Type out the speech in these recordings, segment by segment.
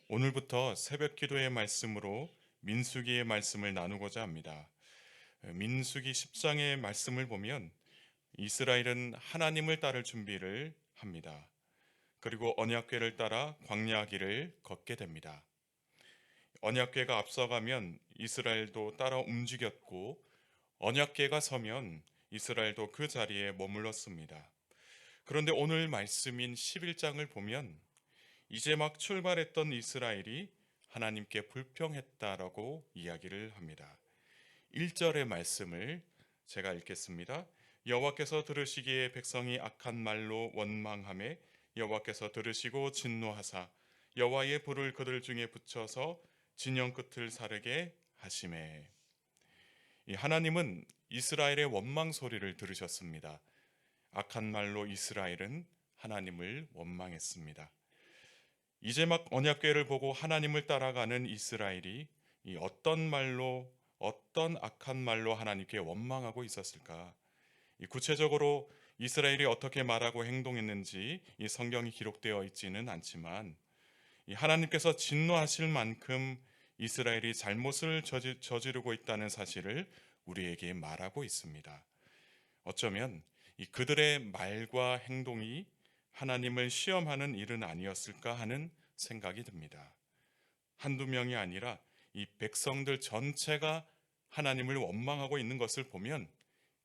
오늘부터 새벽 기도의 말씀으로 민수기의 말씀을 나누고자 합니다. 민수기 10장의 말씀을 보면 이스라엘은 하나님을 따를 준비를 합니다. 그리고 언약궤를 따라 광야 길을 걷게 됩니다. 언약궤가 앞서가면 이스라엘도 따라 움직였고 언약궤가 서면 이스라엘도 그 자리에 머물렀습니다. 그런데 오늘 말씀인 11장을 보면 이제 막 출발했던 이스라엘이 하나님께 불평했다라고 이야기를 합니다. 1절의 말씀을 제가 읽겠습니다. 여호와께서 들으시기에 백성이 악한 말로 원망하매 여호와께서 들으시고 진노하사 여호와의 불을 그들 중에 붙여서 진영 끝을 사르게 하시매. 이 하나님은 이스라엘의 원망 소리를 들으셨습니다. 악한 말로 이스라엘은 하나님을 원망했습니다. 이제 막 언약궤를 보고 하나님을 따라가는 이스라엘이 이 어떤 악한 말로 하나님께 원망하고 있었을까? 구체적으로 이스라엘이 어떻게 말하고 행동했는지 이 성경이 기록되어 있지는 않지만 이 하나님께서 진노하실 만큼 이스라엘이 잘못을 저지르고 있다는 사실을 우리에게 말하고 있습니다. 어쩌면 이 그들의 말과 행동이 하나님을 시험하는 일은 아니었을까 하는 생각이 듭니다. 한두 명이 아니라 이 백성들 전체가 하나님을 원망하고 있는 것을 보면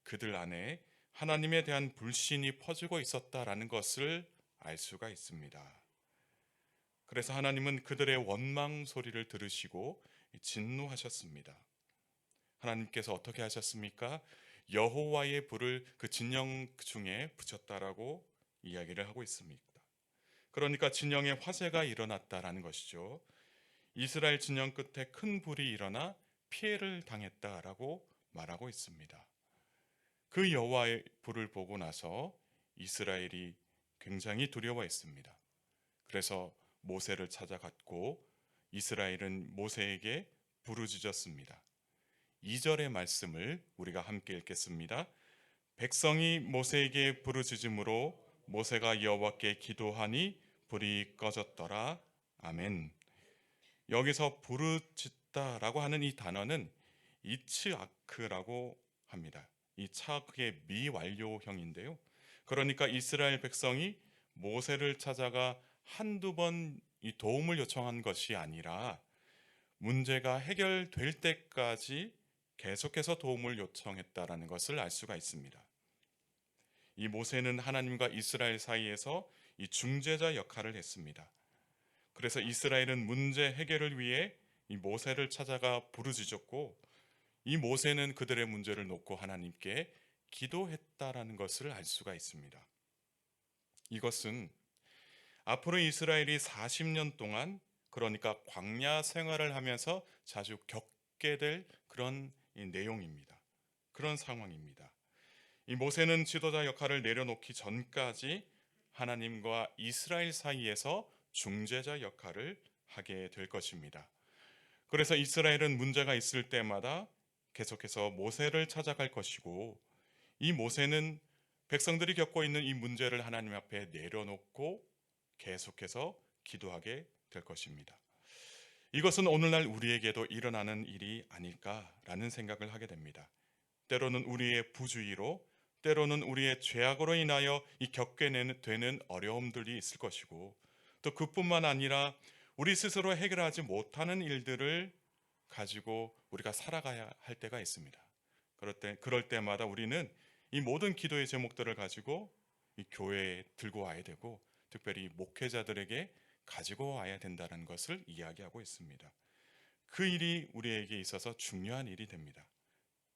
그들 안에 하나님에 대한 불신이 퍼지고 있었다라는 것을 알 수가 있습니다. 그래서 하나님은 그들의 원망 소리를 들으시고 진노하셨습니다. 하나님께서 어떻게 하셨습니까? 여호와의 불을 그 진영 중에 붙였다라고 이야기를 하고 있습니다. 그러니까 진영에 화재가 일어났다라는 것이죠. 이스라엘 진영 끝에 큰 불이 일어나 피해를 당했다라고 말하고 있습니다. 그 여호와의 불을 보고 나서 이스라엘이 굉장히 두려워했습니다. 그래서 모세를 찾아갔고 이스라엘은 모세에게 부르짖었습니다. 2절의 말씀을 우리가 함께 읽겠습니다. 백성이 모세에게 부르짖음으로 모세가 여호와께 기도하니 불이 꺼졌더라. 아멘. 여기서 부르짖다라고 하는 이 단어는 이츠아크라고 합니다. 이 차크의 미완료형인데요. 그러니까 이스라엘 백성이 모세를 찾아가 한두 번 이 도움을 요청한 것이 아니라 문제가 해결될 때까지 계속해서 도움을 요청했다라는 것을 알 수가 있습니다. 이 모세는 하나님과 이스라엘 사이에서 이 중재자 역할을 했습니다. 그래서 이스라엘은 문제 해결을 위해 이 모세를 찾아가 부르짖었고 이 모세는 그들의 문제를 놓고 하나님께 기도했다라는 것을 알 수가 있습니다. 이것은 앞으로 이스라엘이 40년 동안 그러니까 광야 생활을 하면서 자주 겪게 될 그런 내용입니다. 그런 상황입니다. 이 모세는 지도자 역할을 내려놓기 전까지 하나님과 이스라엘 사이에서 중재자 역할을 하게 될 것입니다. 그래서 이스라엘은 문제가 있을 때마다 계속해서 모세를 찾아갈 것이고 이 모세는 백성들이 겪고 있는 이 문제를 하나님 앞에 내려놓고 계속해서 기도하게 될 것입니다. 이것은 오늘날 우리에게도 일어나는 일이 아닐까라는 생각을 하게 됩니다. 때로는 우리의 부주의로 때로는 우리의 죄악으로 인하여 이 겪게 되는 어려움들이 있을 것이고 또 그뿐만 아니라 우리 스스로 해결하지 못하는 일들을 가지고 우리가 살아가야 할 때가 있습니다. 그럴 때마다 우리는 이 모든 기도의 제목들을 가지고 이 교회에 들고 와야 되고 특별히 목회자들에게 가지고 와야 된다는 것을 이야기하고 있습니다. 그 일이 우리에게 있어서 중요한 일이 됩니다.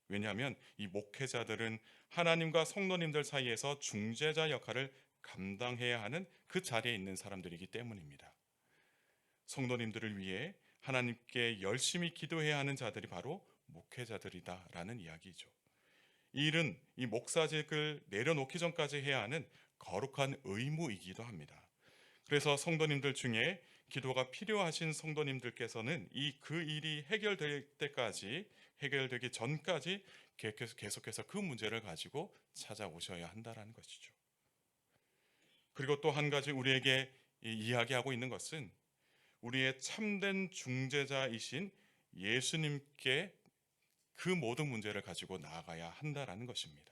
왜냐하면 이 목회자들은 하나님과 성도님들 사이에서 중재자 역할을 감당해야 하는 그 자리에 있는 사람들이기 때문입니다. 성도님들을 위해 하나님께 열심히 기도해야 하는 자들이 바로 목회자들이다라는 이야기죠. 이 일은 이 목사직을 내려놓기 전까지 해야 하는 거룩한 의무이기도 합니다. 그래서 성도님들 중에 기도가 필요하신 성도님들께서는 그 일이 해결될 때까지 해결되기 전까지 계속해서 그 문제를 가지고 찾아오셔야 한다는 것이죠. 그리고 또 한 가지 우리에게 이야기하고 있는 것은 우리의 참된 중재자이신 예수님께 그 모든 문제를 가지고 나아가야 한다라는 것입니다.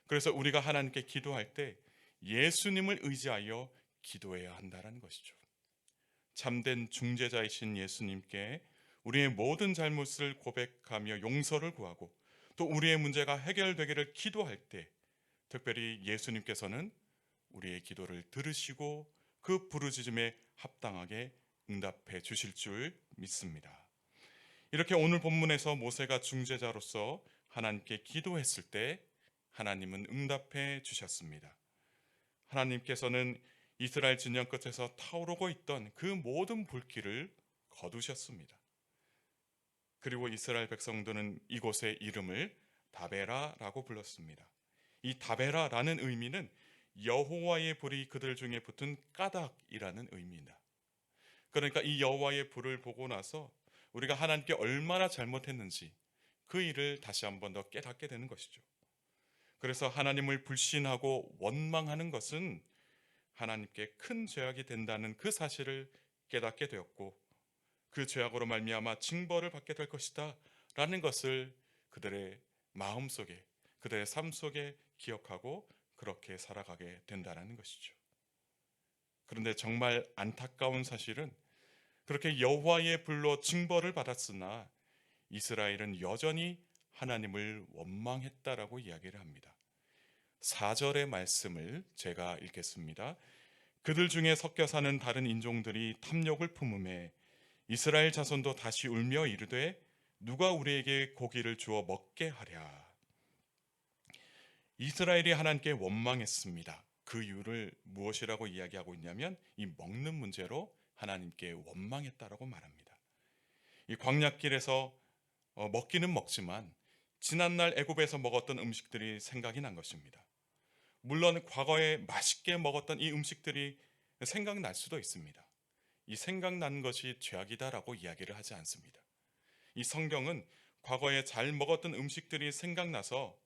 그래서 우리가 하나님께 기도할 때 예수님을 의지하여 기도해야 한다라는 것이죠. 참된 중재자이신 예수님께 우리의 모든 잘못을 고백하며 용서를 구하고 또 우리의 문제가 해결되기를 기도할 때 특별히 예수님께서는 우리의 기도를 들으시고 그 부르짖음에 합당하게 응답해 주실 줄 믿습니다. 이렇게 오늘 본문에서 모세가 중재자로서 하나님께 기도했을 때 하나님은 응답해 주셨습니다. 하나님께서는 이스라엘 진영 끝에서 타오르고 있던 그 모든 불길을 거두셨습니다. 그리고 이스라엘 백성들은 이곳의 이름을 다베라라고 불렀습니다. 이 다베라라는 의미는 여호와의 불이 그들 중에 붙은 까닭이라는 의미입니다. 그러니까 이 여호와의 불을 보고 나서 우리가 하나님께 얼마나 잘못했는지 그 일을 다시 한 번 더 깨닫게 되는 것이죠. 그래서 하나님을 불신하고 원망하는 것은 하나님께 큰 죄악이 된다는 그 사실을 깨닫게 되었고 그 죄악으로 말미암아 징벌을 받게 될 것이다 라는 것을 그들의 마음속에 그들의 삶 속에 기억하고 그렇게 살아가게 된다는 것이죠. 그런데 정말 안타까운 사실은 그렇게 여호와의 불로 징벌을 받았으나 이스라엘은 여전히 하나님을 원망했다라고 이야기를 합니다. 4절의 말씀을 제가 읽겠습니다. 그들 중에 섞여 사는 다른 인종들이 탐욕을 품음에 이스라엘 자손도 다시 울며 이르되 누가 우리에게 고기를 주어 먹게 하랴. 이스라엘이 하나님께 원망했습니다. 그 이유를 무엇이라고 이야기하고 있냐면 이 먹는 문제로 하나님께 원망했다라고 말합니다. 이 광야길에서 먹기는 먹지만 지난날 애굽에서 먹었던 음식들이 생각이 난 것입니다. 물론 과거에 맛있게 먹었던 이 음식들이 생각날 수도 있습니다. 이 생각난 것이 죄악이다라고 이야기를 하지 않습니다. 이 성경은 과거에 잘 먹었던 음식들이 생각나서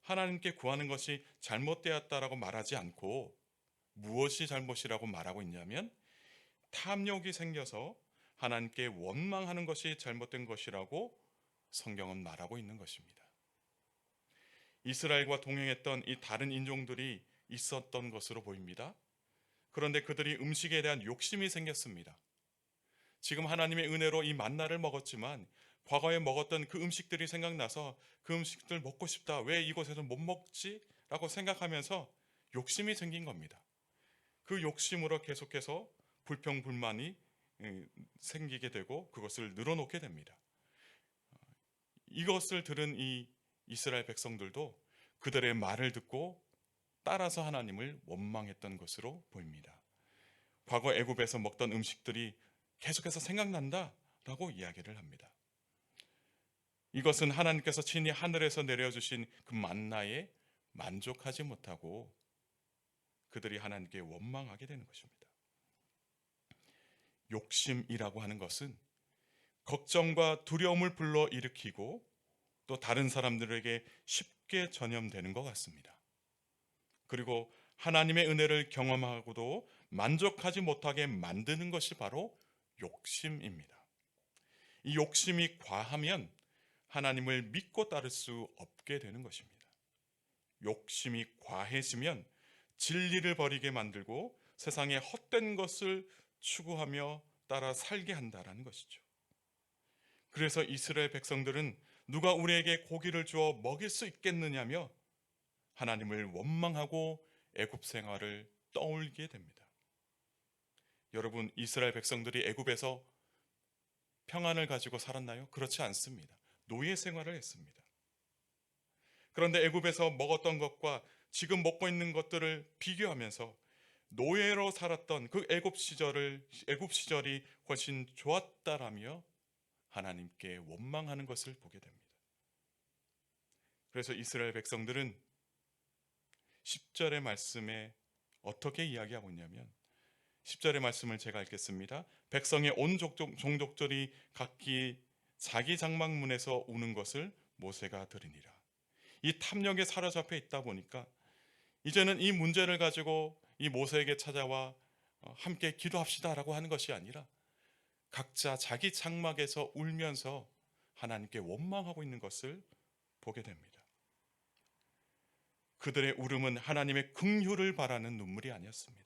하나님께 구하는 것이 잘못되었다라고 말하지 않고 무엇이 잘못이라고 말하고 있냐면 탐욕이 생겨서 하나님께 원망하는 것이 잘못된 것이라고 성경은 말하고 있는 것입니다. 이스라엘과 동행했던 이 다른 인종들이 있었던 것으로 보입니다. 그런데 그들이 음식에 대한 욕심이 생겼습니다. 지금 하나님의 은혜로 이 만나를 먹었지만 과거에 먹었던 그 음식들이 생각나서 그 음식들 먹고 싶다. 왜 이곳에서 못 먹지? 라고 생각하면서 욕심이 생긴 겁니다. 그 욕심으로 계속해서 불평불만이 생기게 되고 그것을 늘어놓게 됩니다. 이것을 들은 이 이스라엘 백성들도 그들의 말을 듣고 따라서 하나님을 원망했던 것으로 보입니다. 과거 애굽에서 먹던 음식들이 계속해서 생각난다라고 이야기를 합니다. 이것은 하나님께서 친히 하늘에서 내려주신 그 만나에 만족하지 못하고 그들이 하나님께 원망하게 되는 것입니다. 욕심이라고 하는 것은 걱정과 두려움을 불러일으키고 또 다른 사람들에게 쉽게 전염되는 것 같습니다. 그리고 하나님의 은혜를 경험하고도 만족하지 못하게 만드는 것이 바로 욕심입니다. 이 욕심이 과하면 하나님을 믿고 따를 수 없게 되는 것입니다. 욕심이 과해지면 진리를 버리게 만들고 세상의 헛된 것을 추구하며 따라 살게 한다라는 것이죠. 그래서 이스라엘 백성들은 누가 우리에게 고기를 주어 먹일 수 있겠느냐며 하나님을 원망하고 애굽 생활을 떠올리게 됩니다. 여러분, 이스라엘 백성들이 애굽에서 평안을 가지고 살았나요? 그렇지 않습니다. 노예 생활을 했습니다. 그런데 애굽에서 먹었던 것과 지금 먹고 있는 것들을 비교하면서 노예로 살았던 그 애굽 시절이 훨씬 좋았다라며 하나님께 원망하는 것을 보게 됩니다. 그래서 이스라엘 백성들은 10절의 말씀에 어떻게 이야기하고 있냐면 10절의 말씀을 제가 읽겠습니다. 백성의 온 종족들이 각기 자기 장막문에서 우는 것을 모세가 들으니라. 이 탐욕에 사로잡혀 있다 보니까 이제는 이 문제를 가지고 이 모세에게 찾아와 함께 기도합시다라고 하는 것이 아니라 각자 자기 장막에서 울면서 하나님께 원망하고 있는 것을 보게 됩니다. 그들의 울음은 하나님의 긍휼을 바라는 눈물이 아니었습니다.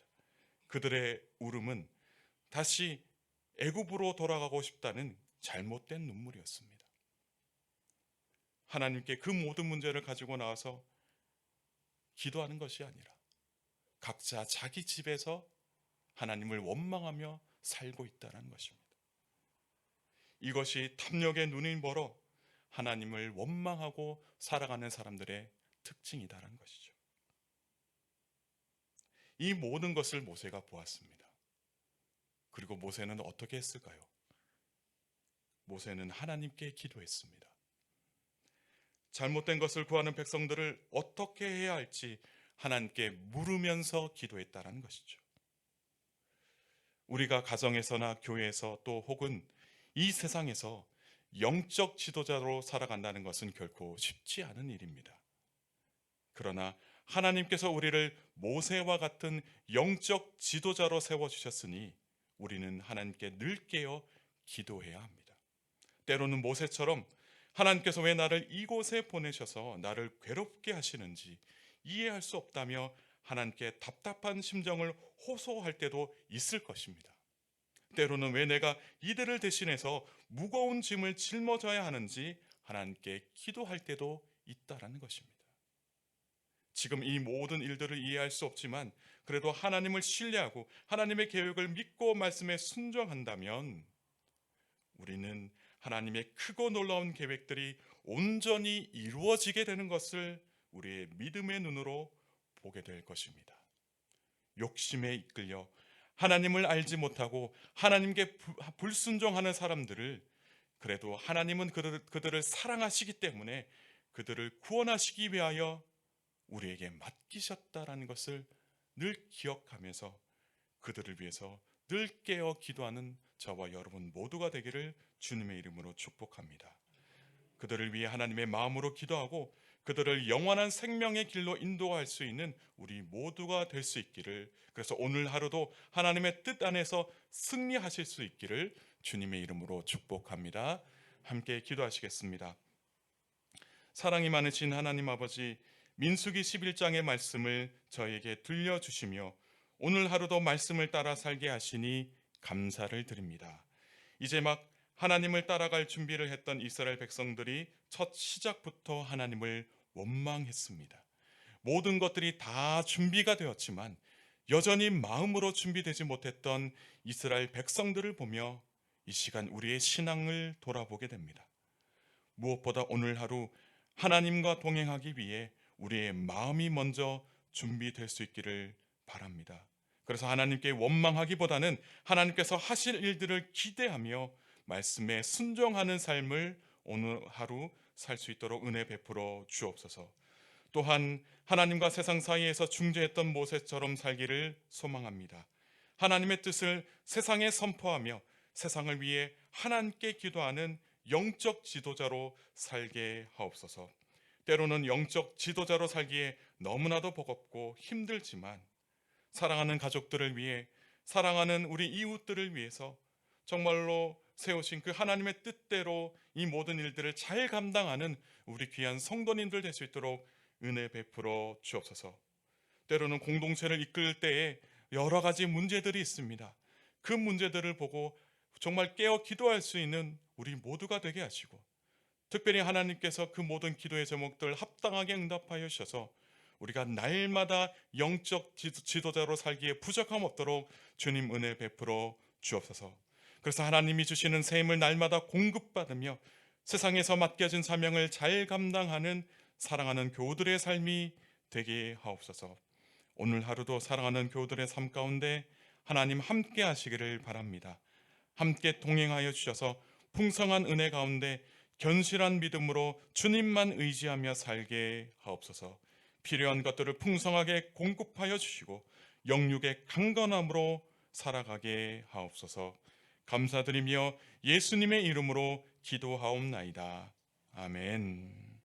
그들의 울음은 다시 애굽으로 돌아가고 싶다는 잘못된 눈물이었습니다. 하나님께 그 모든 문제를 가지고 나와서 기도하는 것이 아니라 각자 자기 집에서 하나님을 원망하며 살고 있다는 것입니다. 이것이 탐욕의 눈이 멀어 하나님을 원망하고 살아가는 사람들의 특징이다라는 것이죠. 이 모든 것을 모세가 보았습니다. 그리고 모세는 어떻게 했을까요? 모세는 하나님께 기도했습니다. 잘못된 것을 구하는 백성들을 어떻게 해야 할지 하나님께 물으면서 기도했다는 것이죠. 우리가 가정에서나 교회에서 또 혹은 이 세상에서 영적 지도자로 살아간다는 것은 결코 쉽지 않은 일입니다. 그러나 하나님께서 우리를 모세와 같은 영적 지도자로 세워주셨으니 우리는 하나님께 늘 깨어 기도해야 합니다. 때로는 모세처럼 하나님께서 왜 나를 이곳에 보내셔서 나를 괴롭게 하시는지 이해할 수 없다며 하나님께 답답한 심정을 호소할 때도 있을 것입니다. 때로는 왜 내가 이들을 대신해서 무거운 짐을 짊어져야 하는지 하나님께 기도할 때도 있다라는 것입니다. 지금 이 모든 일들을 이해할 수 없지만 그래도 하나님을 신뢰하고 하나님의 계획을 믿고 말씀에 순종한다면 우리는 하나님의 크고 놀라운 계획들이 온전히 이루어지게 되는 것을 우리의 믿음의 눈으로 보게 될 것입니다. 욕심에 이끌려 하나님을 알지 못하고 하나님께 불순종하는 사람들을 그래도 하나님은 그들을 사랑하시기 때문에 그들을 구원하시기 위하여 우리에게 맡기셨다라는 것을 늘 기억하면서 그들을 위해서 늘 깨어 기도하는 저와 여러분 모두가 되기를 주님의 이름으로 축복합니다. 그들을 위해 하나님의 마음으로 기도하고 그들을 영원한 생명의 길로 인도할 수 있는 우리 모두가 될 수 있기를, 그래서 오늘 하루도 하나님의 뜻 안에서 승리하실 수 있기를 주님의 이름으로 축복합니다. 함께 기도하시겠습니다. 사랑이 많으신 하나님 아버지, 민수기 11장의 말씀을 저에게 들려주시며 오늘 하루도 말씀을 따라 살게 하시니 감사를 드립니다. 이제 막 하나님을 따라갈 준비를 했던 이스라엘 백성들이 첫 시작부터 하나님을 원망했습니다. 모든 것들이 다 준비가 되었지만 여전히 마음으로 준비되지 못했던 이스라엘 백성들을 보며 이 시간 우리의 신앙을 돌아보게 됩니다. 무엇보다 오늘 하루 하나님과 동행하기 위해 우리의 마음이 먼저 준비될 수 있기를 바랍니다. 그래서 하나님께 원망하기보다는 하나님께서 하실 일들을 기대하며 말씀에 순종하는 삶을 오늘 하루 살 수 있도록 은혜 베풀어 주옵소서. 또한 하나님과 세상 사이에서 중재했던 모세처럼 살기를 소망합니다. 하나님의 뜻을 세상에 선포하며 세상을 위해 하나님께 기도하는 영적 지도자로 살게 하옵소서. 때로는 영적 지도자로 살기에 너무나도 버겁고 힘들지만 사랑하는 가족들을 위해, 사랑하는 우리 이웃들을 위해서 정말로 세우신 그 하나님의 뜻대로 이 모든 일들을 잘 감당하는 우리 귀한 성도님들 될 수 있도록 은혜 베풀어 주옵소서. 때로는 공동체를 이끌 때에 여러 가지 문제들이 있습니다. 그 문제들을 보고 정말 깨어 기도할 수 있는 우리 모두가 되게 하시고, 특별히 하나님께서 그 모든 기도의 제목들 합당하게 응답하여 주셔서 우리가 날마다 영적 지도자로 살기에 부족함 없도록 주님 은혜 베풀어 주옵소서. 그래서 하나님이 주시는 새 힘을 날마다 공급받으며 세상에서 맡겨진 사명을 잘 감당하는 사랑하는 교우들의 삶이 되게 하옵소서. 오늘 하루도 사랑하는 교우들의 삶 가운데 하나님 함께 하시기를 바랍니다. 함께 동행하여 주셔서 풍성한 은혜 가운데 견실한 믿음으로 주님만 의지하며 살게 하옵소서. 필요한 것들을 풍성하게 공급하여 주시고 영육의 강건함으로 살아가게 하옵소서. 감사드리며 예수님의 이름으로 기도하옵나이다. 아멘.